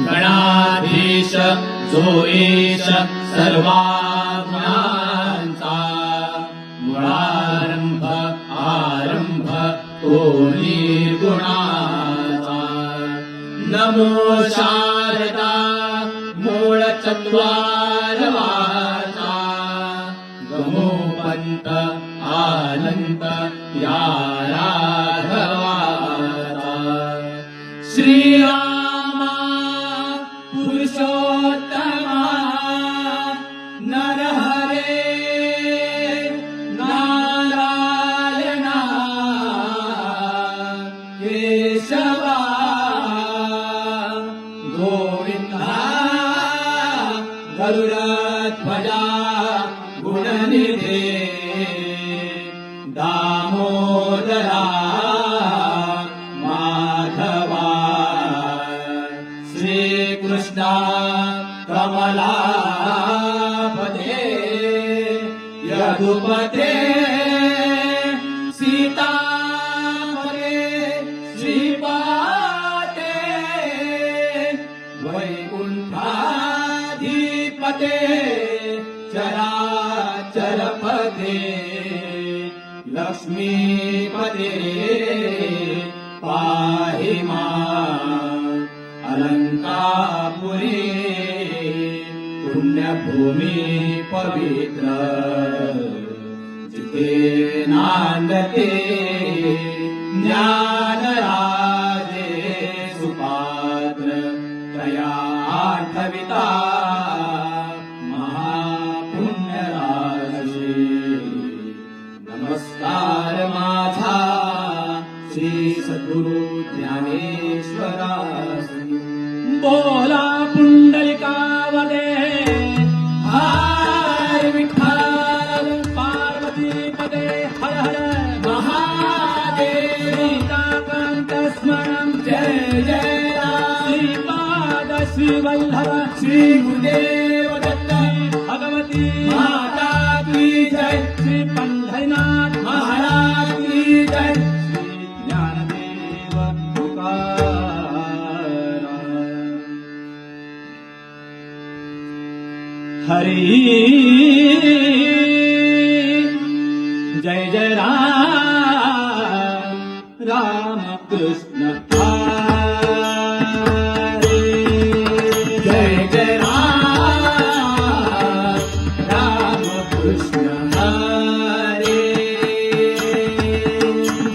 गणाधीश जो ईश सर्वाज्ञांचा मुळारंभ आरंभ तो निर्गुणाचा नमो शारदा मूळ चत्वार वाचा गमो पंत आनंद या राघवाचा श्रीरामा पुरुषोत्तमा नरहरे नारायणा केशवा गोविंदा गरुडध्वजा गुणनिधे दामोदरा माधवा श्रीकृष्णा कमलापते यदुपते सीतापते श्रीपाते वैकुंठाधिपते चराचरपते लक्ष्मीपते पाहि मां अलंकापुरी पुण्यभूमी पवित्र जिथे नांदते ज्ञानराजे सुपात्र तया आठविता महापुण्यराशी नमस्कार माझा श्री सद्गुरु ज्ञानेश्वरासी बोला पुंडलिकावदे हर विठ्ठल पार्वती पदे हर हर महादेव सीताकांत स्मरणं जय जय राम श्रीपाद श्रीवल्लभ श्री गुरुदेव दत्त भगवती माता की जय श्री पंढरीनाथ महाराज की जय श्री ज्ञानदेव तुकाराम हरी जय जय राम राम कृष्ण हरे जय जय राम राम कृष्ण हरे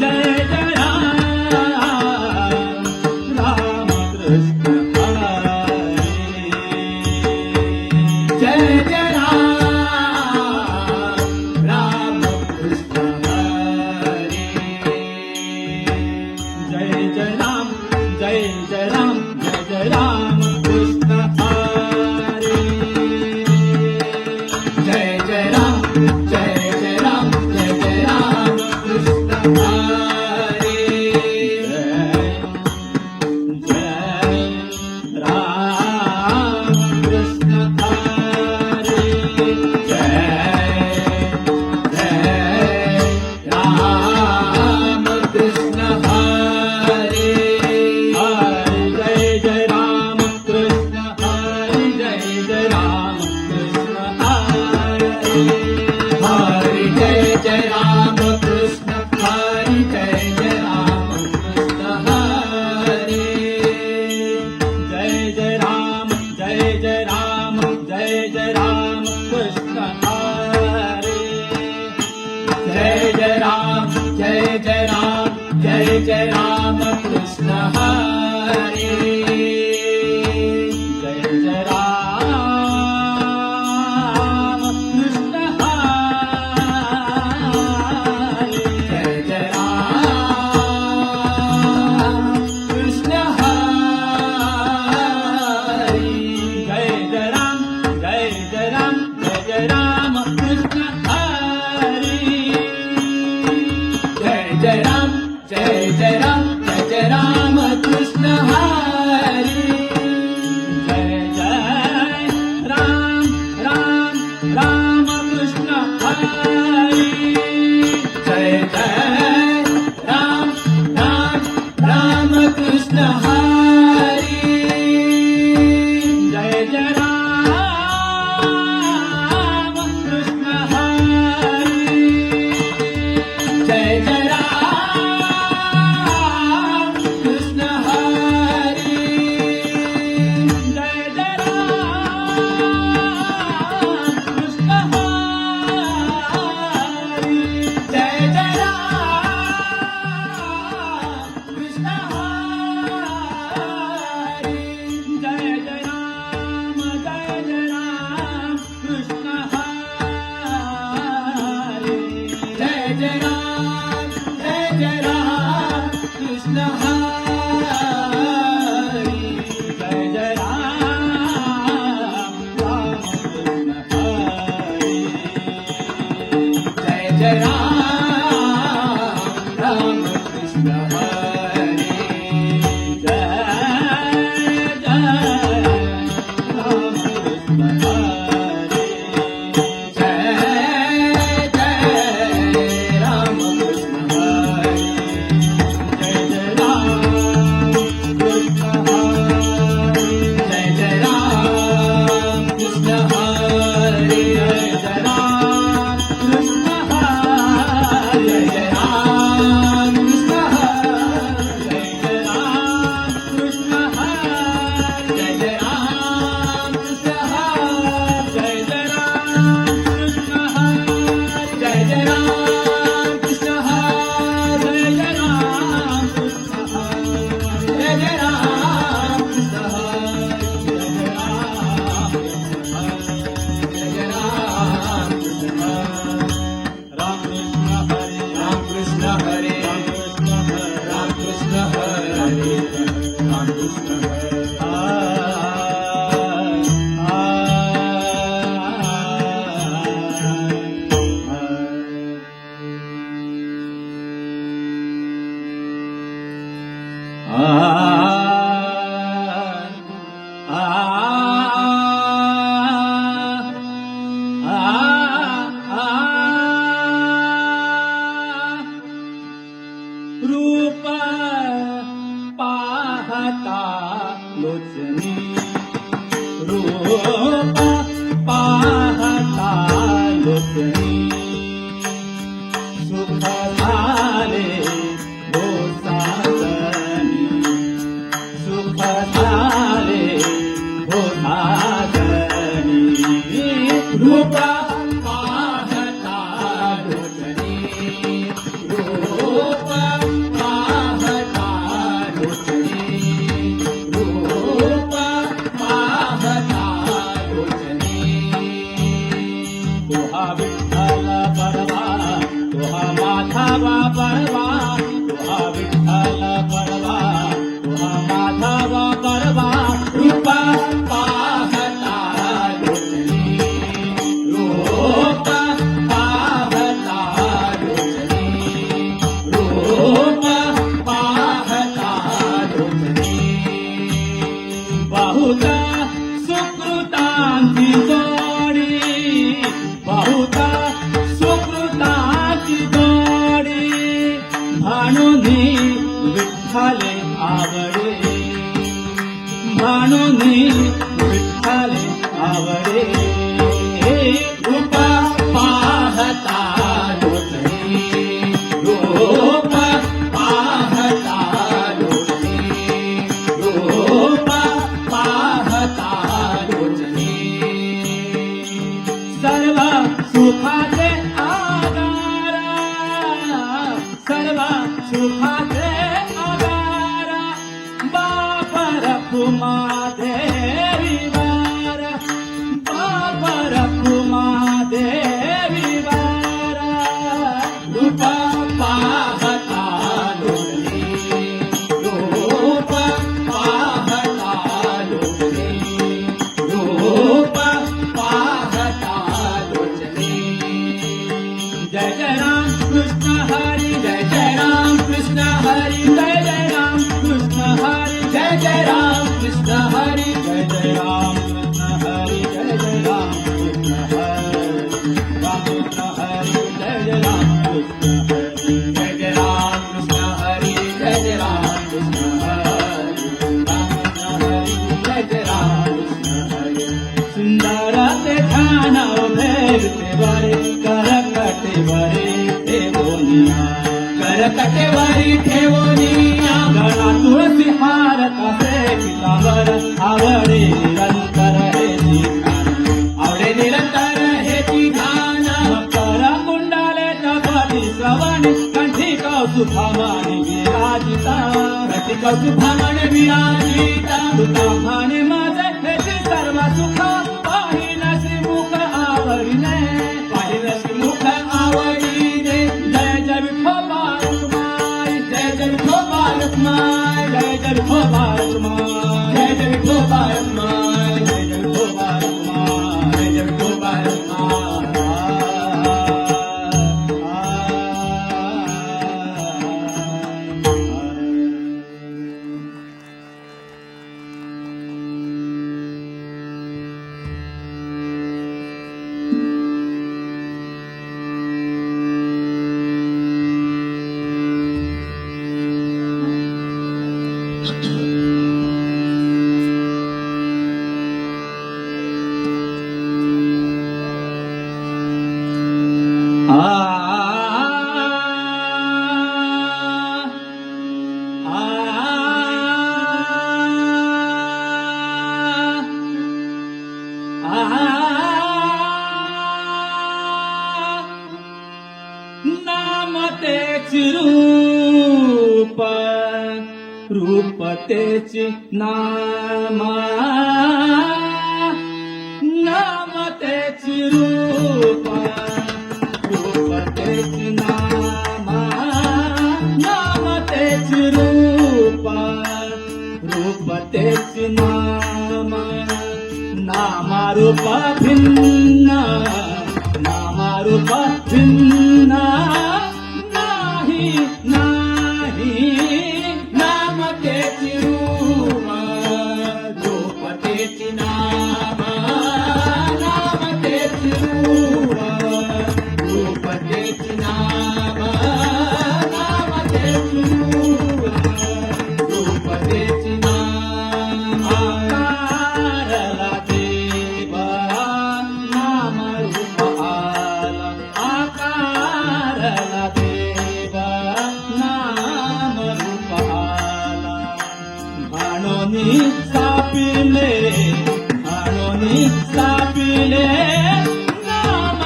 जय जय राम राम कृष्ण हरे जय जय राम राम कृष्ण हरे जय जय राम जय जय राम जय जय राम कृष्ण हरे जय जय राम जय जय राम जय जय राम कृष्ण हरे जय राम कृष्ण हरे जय राम कृष्ण हरे जय जय राम कृष्ण हरे जय जय राम कृष्ण हरे हरे जय जय राम कृष्ण हरे जय जय राम कृष्ण हरे जय जय राम जय जय राम जय जय राम कृष्ण हरे जय जय राम जय जय राम जय जय राम कृष्ण हरे जय जय राम कृष्ण हरे जय जय राम कृष्ण हरे जय जय राम जय जय राम जय जय राम कृष्ण हरे जय जय राम जय जय राम जय जय राम कृष्ण हरे जय जय राम राम राम कृष्ण हरे जय जय राम कृष्ण हरी जय जय राम कृष्ण हरी जय जय राम कृष्ण हरी जय जय राम कृष्ण हरी जय जय राम कृष्ण हरी जय जय राम कृष्ण हरी जय जय राम कृष्ण हरी जय जय राम कृष्ण हरी जय जय राम कृष्ण हरी जय जय राम कृष्ण हरी जय जय राम कृष्ण हरी जय जय राम कृष्ण हरी जय जय राम कृष्ण हरी जय जय राम कृष्ण हरी जय जय राम कृष्ण हरी जय जय राम कृष्ण हरी राम कृष्ण हरी राम कृष्ण हरी राम कृष्ण हरी रूप पाहता लोचनी रूप पाहता लोचनी सुख झाले हो साजनी सुख झाले हो साजनी रूप पाहता लोचनी रूप पाहता लोचनी रूप पाहता लोचनी तुहा विठ्ठल परवा तुहा माधवा परवा तुहा विठ्ठल परवा तुहा माधवा परवा रूप पाहता लोचनी रूप पाहता लोचनी रूप पाहता लोचनी बहुधा सुकृतांची जोडी बहुधा सुकृतांची जोडी म्हणून विठ्ठले आवडे म्हणून विठ्ठले आवडे रूप पाहता लोचनी रूप पाहता लोचनी रूप पाहता लोचनी सर्व सुखाचे आधार सर्व सुखाचे आधार बापर कुमा देवी वार बापर कुमा देवी वार रूप पाहता लोचनी रूप पाहता लोचनी रूप पाहता लोचनी जय जय राम कृष्ण हरी जय जय राम कृष्ण हरी जय जय राम कृष्ण हरी जय जय राम कृष्ण हरी जय जय राम कृष्ण हरी जय जय राम कृष्ण हरी राम कृष्ण हरी जय जय राम कृष्ण हरी जय जय राम कृष्ण हरी जय जय राम कृष्ण हरी राम कृष्ण हरी जय जय राम कृष्ण हरी सुंदर ते ध्यान भेटते बरे करकटेवरी ठेवोनिया करकटेवरी ठेवोनिया गळा तुळसी हार कसे पितावर आवडे निरंतर हे ठिकाण आवडे निरंतर हे ठिकाण कर कुंडाले तपती श्रवणी कंठी कौतुभामाने विराजिता प्रति कौतुभामाने विराजिता तुझा भाने माझे हेची सर्व सुख पाहिला श्रीमुख आवडीने पाहिला श्रीमुख आवडीने जय नाम तेची रूप रूप तेची नामा नाम तेची रूप रूप तेची नामा नाम तेची रूप रूप तेची नामा नामा रूप भिन्न नामा रूप भिन्न नाही नाही नाम तेची रूप रूप तेची नामा नाम तेची रूप रूप तेची नामा नाम तेची रूप रूप तेची नामा आकारला देवा नाम रूप आला आकारला देवा नाम रूप आला म्हणून सापिले नाम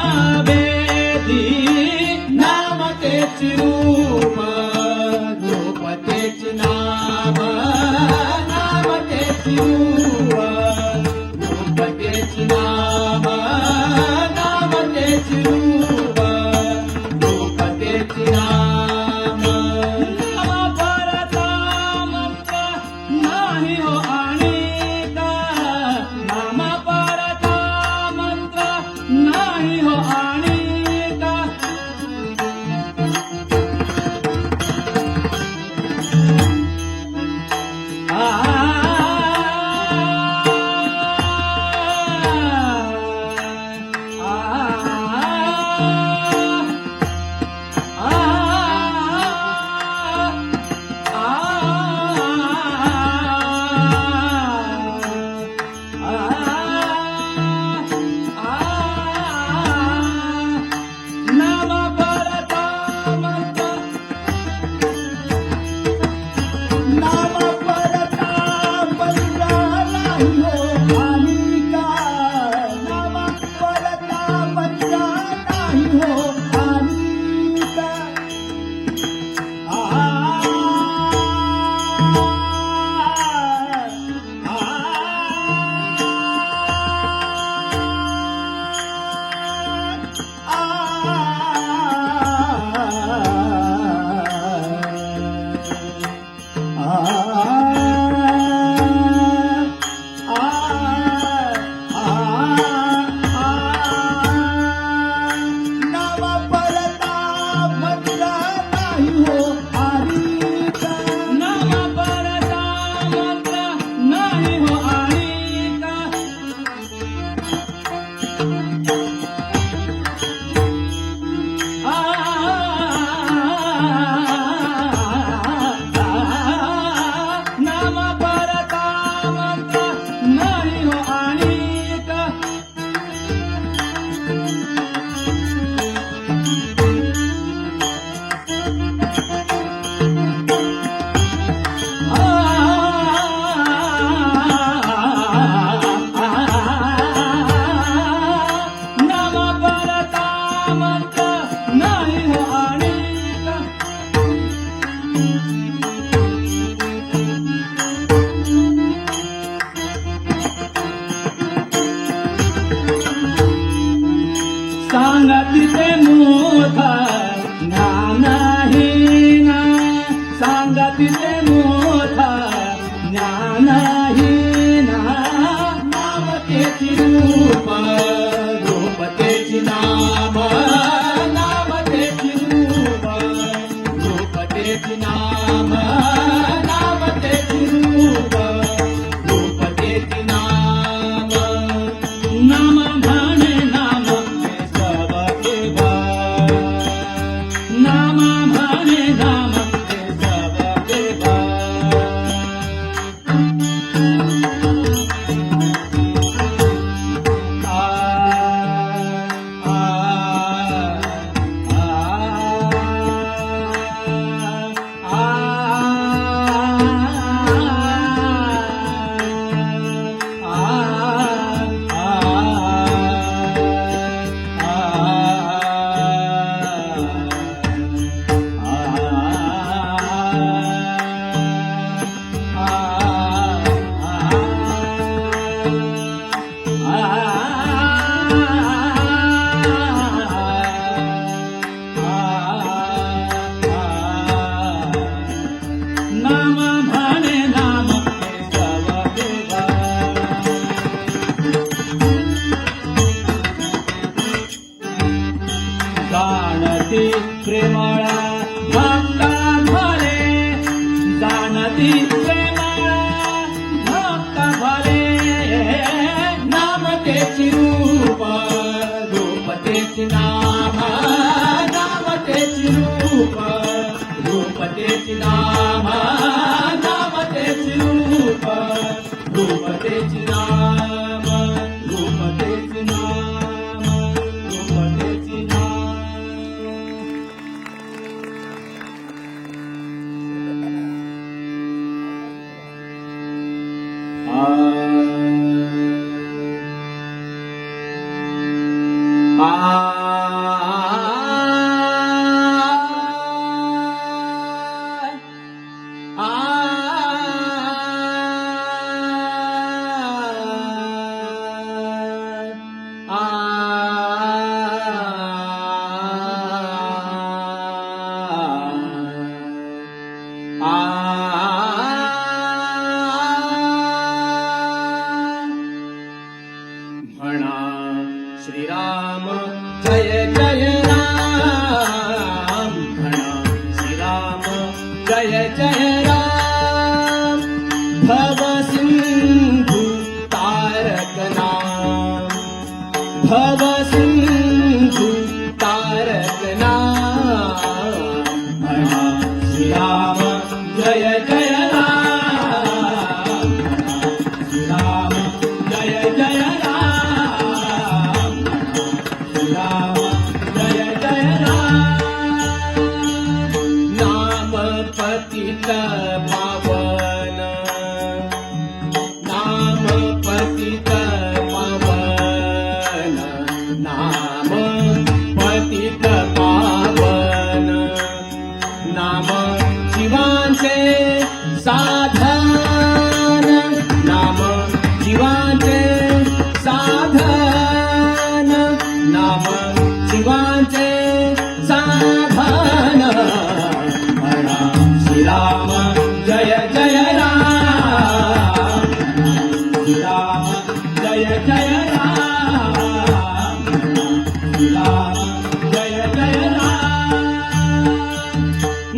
वेदी नाम तेची रूप रूप तेची नाम नाम तेची रूप रूप तेची नाम नाम तेची रूप रूप तेची नाम नाम परता मंत्र नाही हो आणिका नाम परता मंत्र नाही हो आणिका नाम परता मंत्र नाम परता मंत्र नाही हो आणिका नाम परता मंत्र नाही हो आणिका नाम परता मंत्र नाही हो आणिका नाम परता मंत्र नाही हो आणिका नाम परता मंत्र नाही हो आणिका नाम परता मंत्र नाही हो आणिका सांगतिते मोठा ज्ञानहीन सांगतिते मोठा ज्ञानहीन नाम तेची रूप रूप तेची नाम नाम तेची जाणती प्रेमाळा भक्ता भाले जाणती प्रेमाळा भक्ता भाले नाम तेची रूप रूप तेची नाम नाम तेची रूप रूप तेची नाम नाम तेची रूप रूप तेची नाम रूप तेची नाम रूप तेची नाम म्हणा श्रीराम जय जय राम म्हणा श्रीराम जय जय राम भव सिंधू तारक नाम भव सिंधू तारक नाम म्हणा श्रीराम जय जय राम श्रीराम जय जय राम राम जय जय राम नाम पतित पावन नाम पतित पावन नाम पतित पावन नाम जीवांचे साधन नाम जीवांचे साधन नाम जीवांचे साधन म्हणा श्रीराम जय जय राम श्रीराम जय जय राम श्रीराम जय जय राम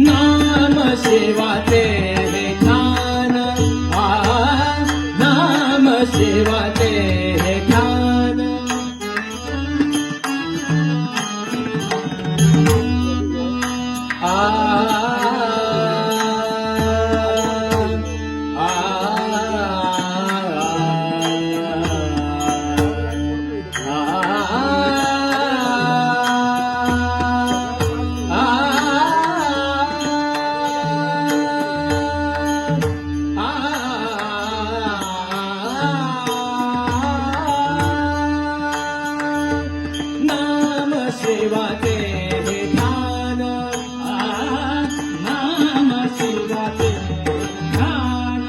नाम सेवाचे हे ध्यान नाम सेवाचे हे ध्यान नाम सेवाचे हे ध्यान नाम सेवाचे ध्यान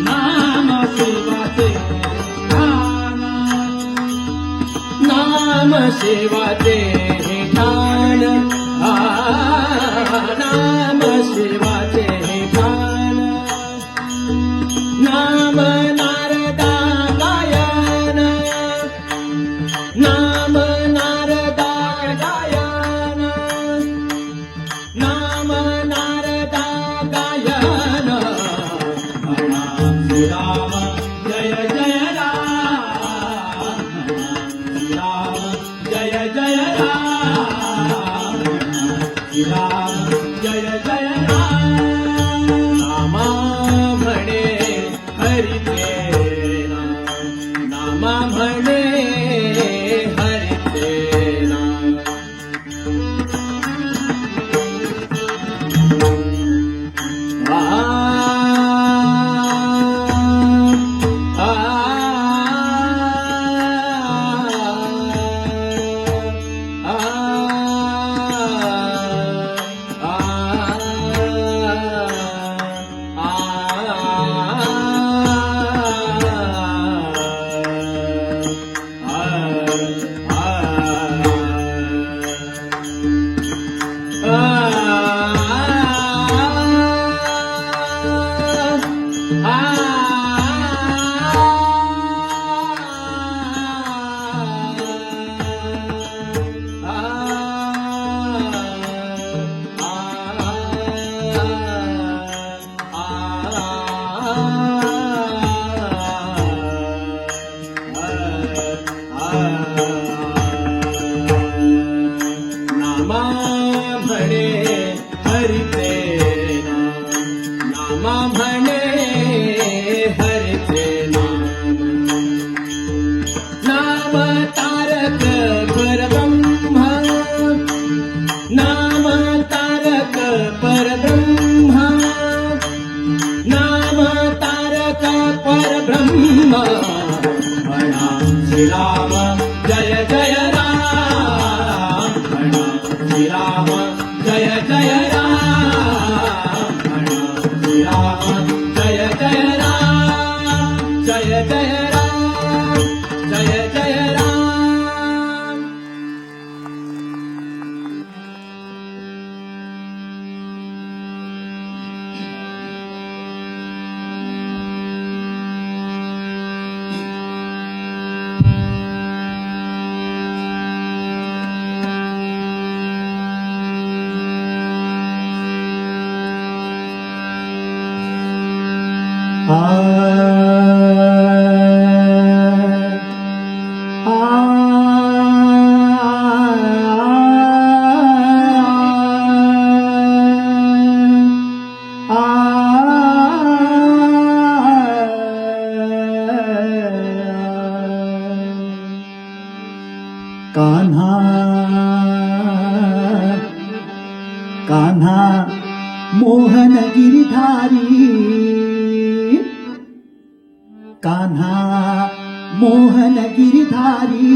नाम सेवाचे ध्यान नाम सेवाचे हे ध्यान नाम सेवाचे हे ध्यान नाम नारदा गायन नाम नारदा गायन नाम नारदा गायन म्हणा श्रीराम जय जय राम श्रीराम जय जय राम श्रीराम जय जय राम नामा म्हणे हरिते नामा म्हणे हरिते आ नामा म्हणे हरिचे नाम, नामा म्हणे हरिचे नाम. नाम तारक परब्रह्म, नाम तारक परब्रह्म, नाम तारक परब्रह्म. म्हणा श्रीराम जय जय राम, म्हणा श्रीराम जय जय राम, म्हणा श्रीराम जय जय राम, जय जय राम, जय जय राम. कान्हा कान्हा मोहन गिरिधारी, कान्हा मोहन गिरिधारी.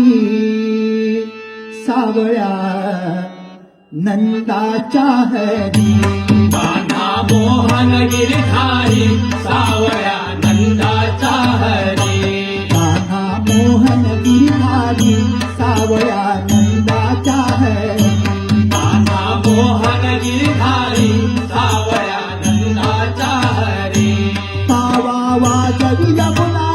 सावळ्या नंदाच्या हरी, कान्हा मोहन गिरिधारी, सावळ्या नंदाचा हरी. कान्हा मोहन गिरिधारी, सावळ्या नंदाच्या हरी. कान्हा मोहन गिरिधारी, सावळ्या नंदाचा हरी. पावा वाजवी यमुना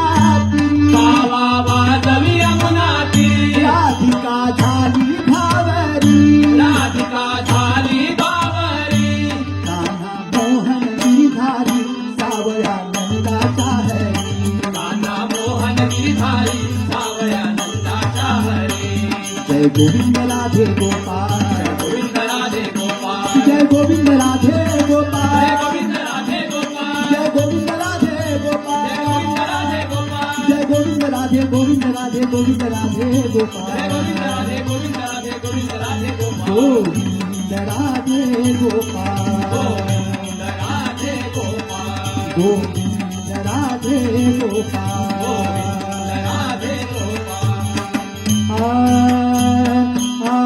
तीरी, पावा वाजवी यमुना तीरी, राधिका झाली भावरी. राधिका झाली बावरी. कान्हा मोहन गिरिधारी, सावळ्या नंदाच्या हरी. कान्हा मोहन गिरिधारी, सावळ्या नंदाचा हरी. जय गोविंद राधे गोपाळ, गोविंद राधे गोपाळ, जय गोविंद राधे जय गोपाळ, गोविंद राधे गोपाळ, जय गोविंद राधे जय गोपाळ, गोविंद राधे गोपाळ, जय गोविंद राधे गोविंद राधे गोविंद राधे जय गोपाळ. गोविंद राधे गोविंद राधे गोविंद राधे गोपाळ. गोविंद राधे गोपाळ, गोविंद राधे गोपाळ, गोविंद राधे गोपाळ. गोविंद राधे गोपाळ. आ, आ,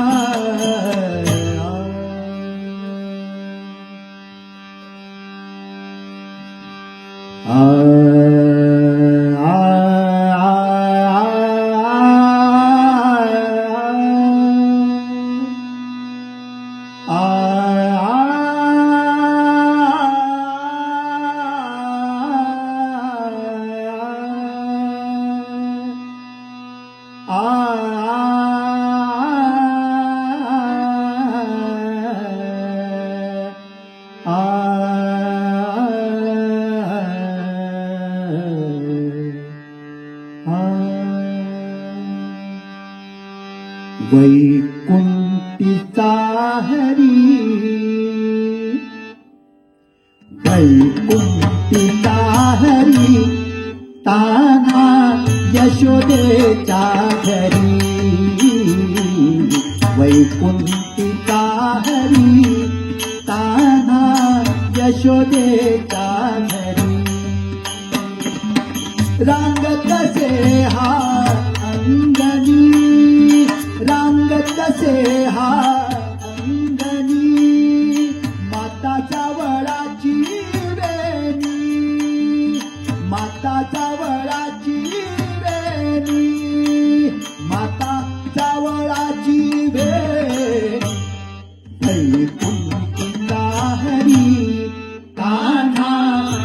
वैकुंठीचा हरी, वैकुंठीचा हरी. ताना यशोदेच्या घरी, वैकुंठीचा हरी. ताना यशोदेच्या घरी. रांगत से हा अंगणी, रांगत से हा अंगणी. माताच्या वळाची वेणी, माताच्या वळाची वेणी. माताच्या वळाची वेणी. वैकुंठीचा हरी, कान्हा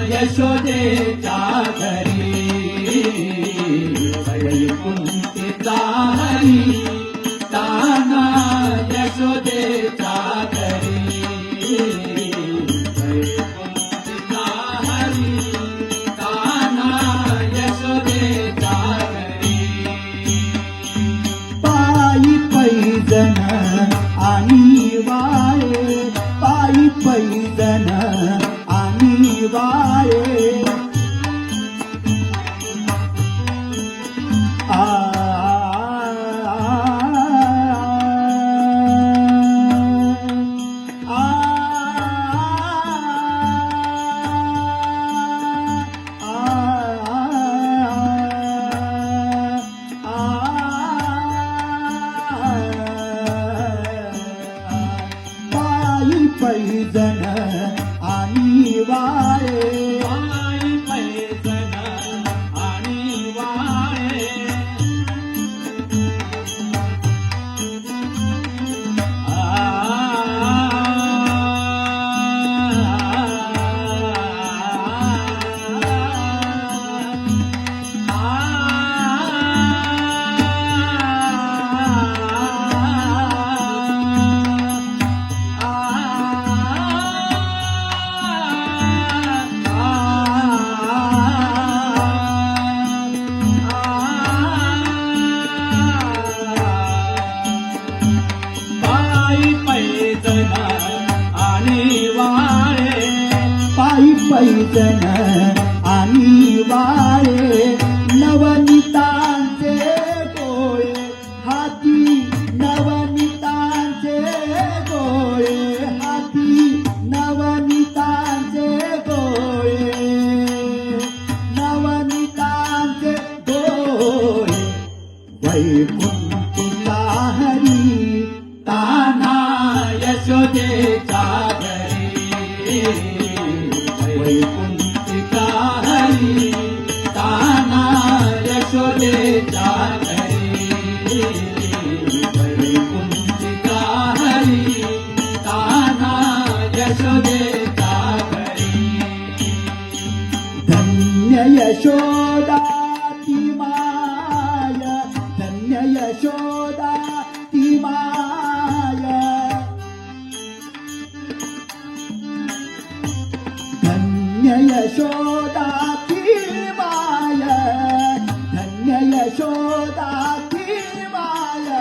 यशोदेच्या घरी, वैकुंठीचा हरी. कान्हा यशोदेच्या आणि वाळे पायी पैदन आणि वाळे पायी पैदन आणि वाळे पायी पैदन आणि वाळे पायी पैदन आणि वाळे पायी पैदन आणि वाळे नवनीतांचे गोळे हाती नवनीतांचे गोळे हाती नवनीतांचे गोळे नवनीतांचे गोळे वैकुंठिला हरी ताना यशोदेच्या घरी वैकुंठिका हरी ताना यशोदेच्या घरी वैकुंठिका हरी ताना यशोदेच्या घरी धन्य यशोदा ती माय धन्य यशोदा ती माय धन्य यशोदा ती माय धन्य यशोदा ती माय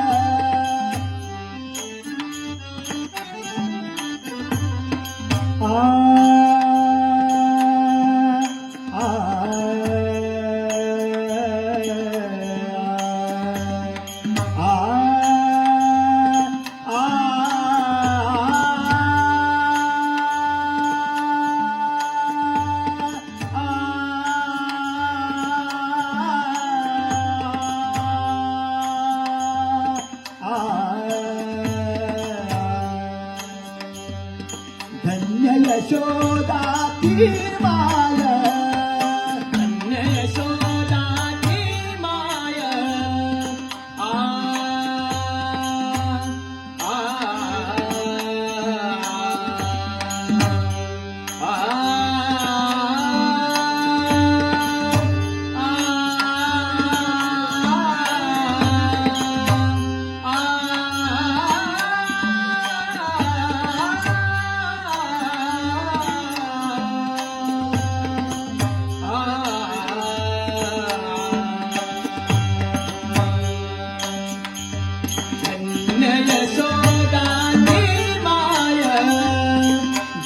धन्य यशोदा ती माय धन्य यशोदा ती माय आ आ आ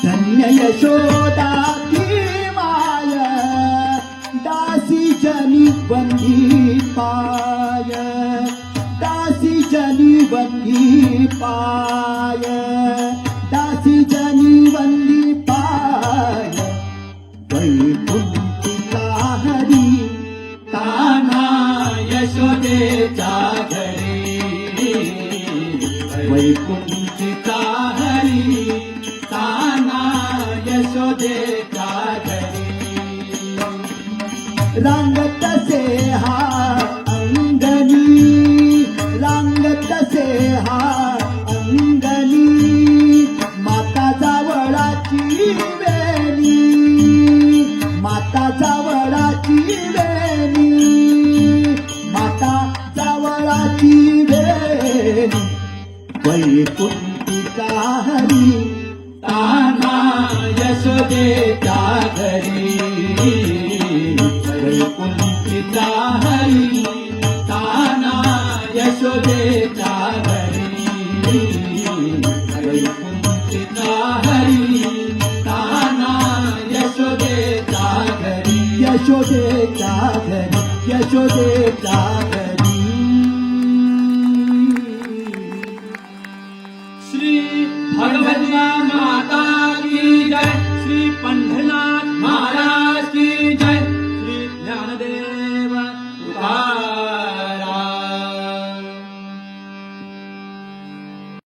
धन्य यशोदा ती माय दासी जनी बंदी पाय दासी जनी बंदी पाय दासी जनी बंदी पाय वैकुंठिला हरी ताना यशोदेच्या घरी वैकुंठिका हरी ताना यशोदेच्या घरी रांगत से हा अंगनी रांगत से हा अंगनी माता जावळाची वेणी माता जावळाची वेणी माता जावळाची वेणी वैकुंठिका हरी ताना यशोदेच्या घरी वैकुंठिका हरी ताना यशोदेच्या घरी यशोदेच्या घरी यशोदेच्या घरी श्री भगवती माता